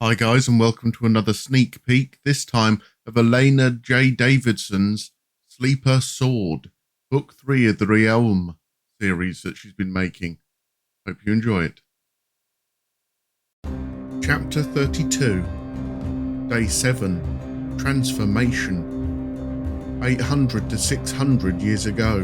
Hi guys, and welcome to another sneak peek, this time of Elaina J.Davidson's Sleeper Sword, Book 3 of the Realm series that she's been making. Hope you enjoy it. Chapter 32, Day 7, Transformation. 800 to 600 years ago.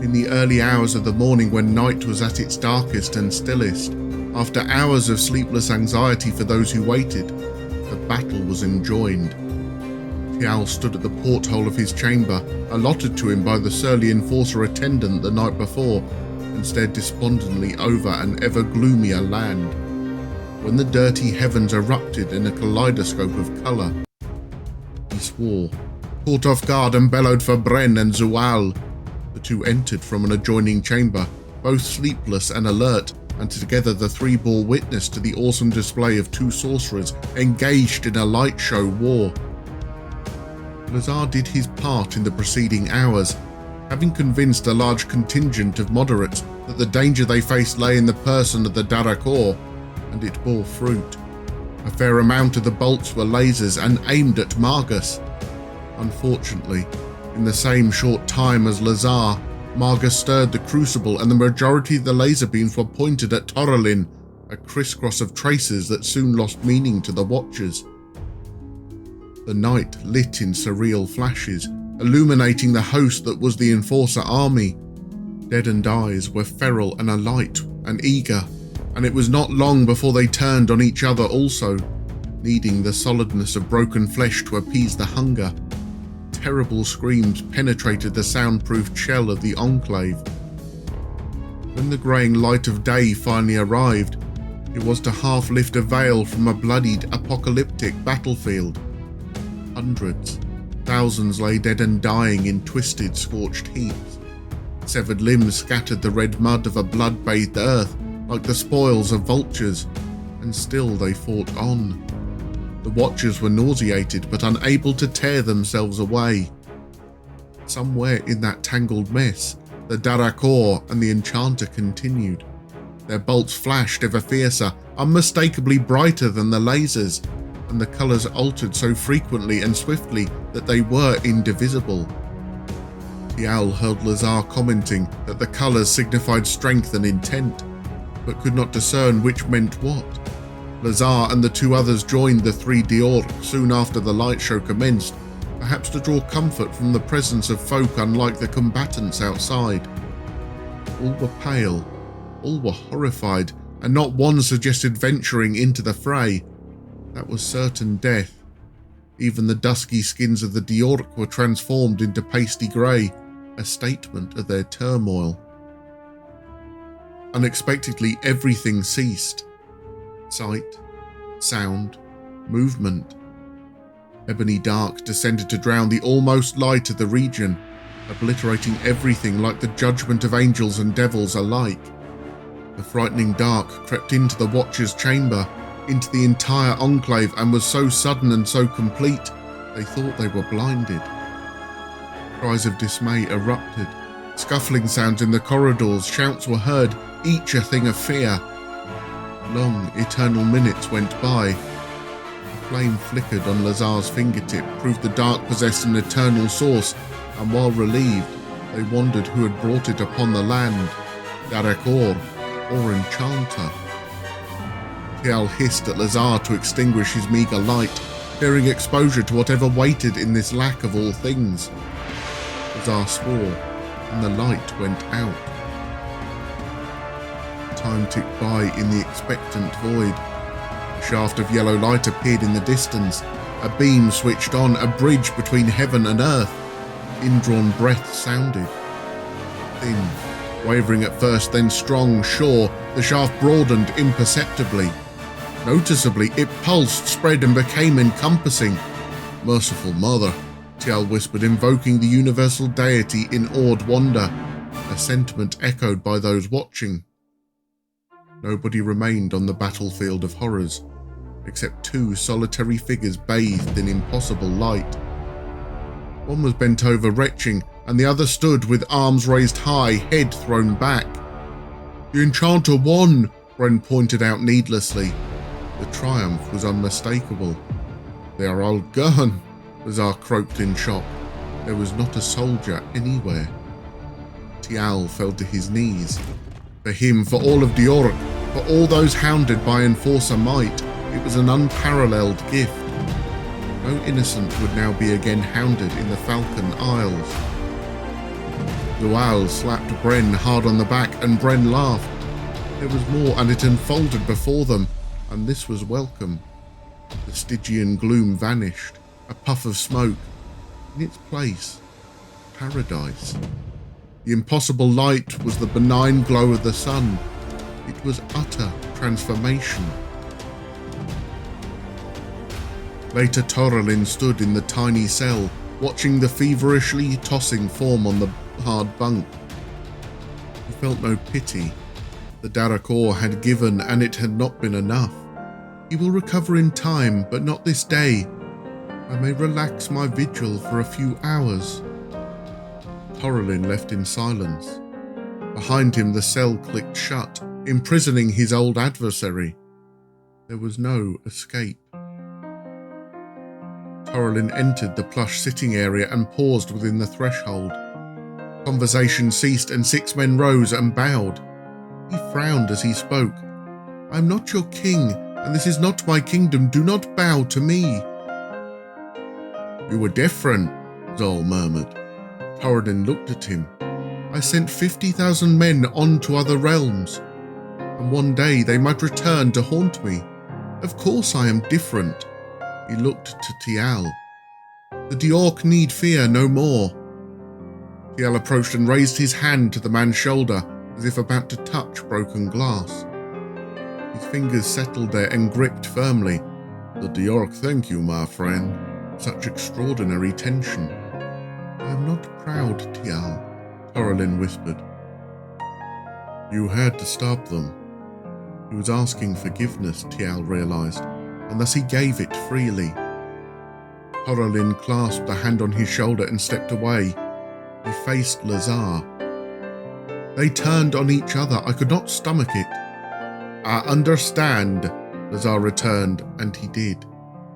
In the early hours of the morning when night was at its darkest and stillest, after hours of sleepless anxiety for those who waited, the battle was enjoined. Tial stood at the porthole of his chamber, allotted to him by the surly enforcer attendant the night before, and stared despondently over an ever gloomier land. When the dirty heavens erupted in a kaleidoscope of colour, he swore, caught off guard and bellowed for Bren and Zual. The two entered from an adjoining chamber, both sleepless and alert, and together the three bore witness to the awesome display of two sorcerers engaged in a light show war. Lazar did his part in the preceding hours, having convinced a large contingent of moderates that the danger they faced lay in the person of the Darakor, and it bore fruit. A fair amount of the bolts were lasers and aimed at Margus. Unfortunately, in the same short time as Lazar, Margus stirred the crucible and the majority of the laser beams were pointed at Toralin, a crisscross of traces that soon lost meaning to the watchers. The night lit in surreal flashes, illuminating the host that was the Enforcer army. Deadened eyes were feral and alight and eager, and it was not long before they turned on each other also, needing the solidness of broken flesh to appease the hunger. Terrible screams penetrated the soundproofed shell of the Enclave. When the greying light of day finally arrived, it was to half lift a veil from a bloodied, apocalyptic battlefield. Hundreds, thousands lay dead and dying in twisted, scorched heaps. Severed limbs scattered the red mud of a blood-bathed earth like the spoils of vultures, and still they fought on. The watchers were nauseated but unable to tear themselves away. Somewhere in that tangled mess, the Darakor and the Enchanter continued. Their bolts flashed ever fiercer, unmistakably brighter than the lasers, and the colours altered so frequently and swiftly that they were indivisible. Tial heard Lazar commenting that the colours signified strength and intent, but could not discern which meant what. Lazar and the two others joined the three Diorc soon after the light show commenced, perhaps to draw comfort from the presence of folk unlike the combatants outside. All were pale, all were horrified, and not one suggested venturing into the fray. That was certain death. Even the dusky skins of the Diorc were transformed into pasty grey, a statement of their turmoil. Unexpectedly, everything ceased. Sight, sound, movement. Ebony dark descended to drown the almost light of the region, obliterating everything like the judgment of angels and devils alike. The frightening dark crept into the Watcher's chamber, into the entire Enclave, and was so sudden and so complete, they thought they were blinded. Cries of dismay erupted, scuffling sounds in the corridors, shouts were heard, each a thing of fear. Long, eternal minutes went by. A flame flickered on Lazar's fingertip, proved the dark possessed an eternal source, and while relieved, they wondered who had brought it upon the land, Darakor or Enchanter. Tial hissed at Lazar to extinguish his meagre light, fearing exposure to whatever waited in this lack of all things. Lazar swore, and the light went out. Time ticked by in the expectant void. A shaft of yellow light appeared in the distance. A beam switched on, a bridge between heaven and earth. Indrawn breath sounded. Thin, wavering at first, then strong, sure, the shaft broadened imperceptibly. Noticeably, it pulsed, spread, and became encompassing. Merciful Mother, Tial whispered, invoking the universal deity in awed wonder, a sentiment echoed by those watching. Nobody remained on the battlefield of horrors, except two solitary figures bathed in impossible light. One was bent over retching, and the other stood with arms raised high, head thrown back. "The Enchanter won," Bren pointed out needlessly. The triumph was unmistakable. "They are all gone," Lazar croaked in shock. There was not a soldier anywhere. Tial fell to his knees. For him, for all of Diorc, for all those hounded by Enforcer might, it was an unparalleled gift. No innocent would now be again hounded in the Falcon Isles. Lual slapped Bren hard on the back, and Bren laughed. There was more, and it unfolded before them, and this was welcome. The Stygian gloom vanished, a puff of smoke. In its place, paradise. The impossible light was the benign glow of the sun. It was utter transformation. Later, Toralin stood in the tiny cell, watching the feverishly tossing form on the hard bunk. He felt no pity. The Darakor had given, and it had not been enough. He will recover in time, but not this day. I may relax my vigil for a few hours. Toralin left in silence. Behind him, the cell clicked shut, imprisoning his old adversary. There was no escape. Toralin entered the plush sitting area and paused within the threshold. Conversation ceased, and 6 men rose and bowed. He frowned as he spoke. "I am not your king, and this is not my kingdom. Do not bow to me." "You were different," Zol murmured. Toralin looked at him. "I sent 50,000 men on to other realms, and one day they might return to haunt me. Of course I am different." He looked to Tial. "The Diorc need fear no more." Tial approached and raised his hand to the man's shoulder, as if about to touch broken glass. His fingers settled there and gripped firmly. "The Diorc thank you, my friend. Such extraordinary tension." "I am not proud, Tial," Toralin whispered. "You had to stop them." He was asking forgiveness, Tial realized, and thus he gave it freely. Toralin clasped a hand on his shoulder and stepped away. He faced Lazar. They turned on each other. I could not stomach it. "I understand," Lazar returned, and he did.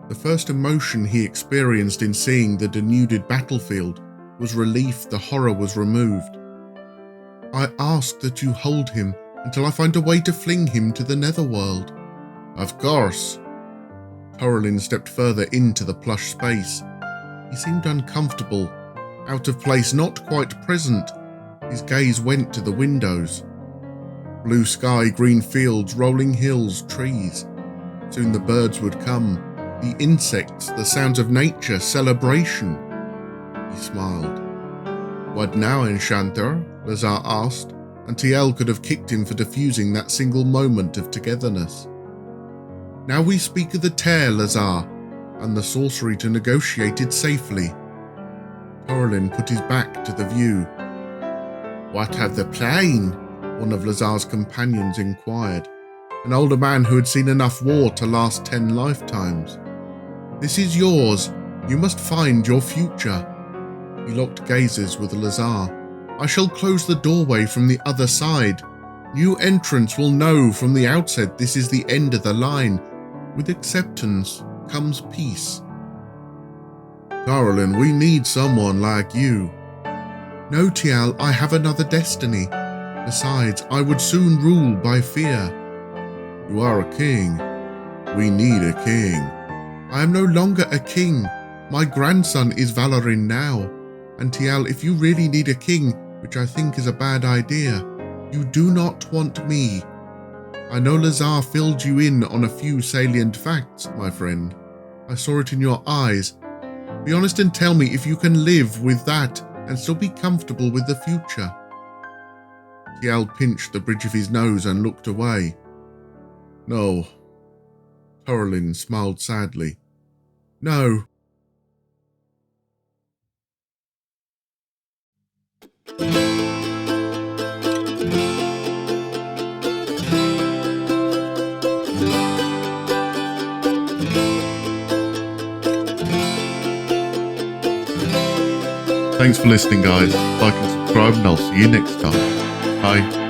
The first emotion he experienced in seeing the denuded battlefield was relief. The horror was removed. "I ask that you hold him until I find a way to fling him to the netherworld." "Of course." Toralin stepped further into the plush space. He seemed uncomfortable, out of place, not quite present. His gaze went to the windows. Blue sky, green fields, rolling hills, trees. Soon the birds would come, the insects, the sounds of nature, celebration. He smiled. "What now, Enchanter?" Lazar asked, and TL could have kicked him for diffusing that single moment of togetherness. "Now we speak of the tear, Lazar, and the sorcery to negotiate it safely." Toralin put his back to the view. "What of the plane?" one of Lazar's companions inquired, an older man who had seen enough war to last 10 lifetimes. "This is yours. You must find your future." He locked gazes with Lazar. "I shall close the doorway from the other side. New entrants will know from the outset this is the end of the line. With acceptance comes peace." "Toralin, we need someone like you." "No, Tial, I have another destiny. Besides, I would soon rule by fear." "You are a king. We need a king." "I am no longer a king. My grandson is Valorin now. And Tial, if you really need a king, which I think is a bad idea, you do not want me. I know Lazar filled you in on a few salient facts, my friend. I saw it in your eyes. Be honest and tell me if you can live with that and still be comfortable with the future." Tial pinched the bridge of his nose and looked away. "No." Toralin smiled sadly. "No." Thanks for listening, guys. Like and subscribe, and I'll see you next time. Bye.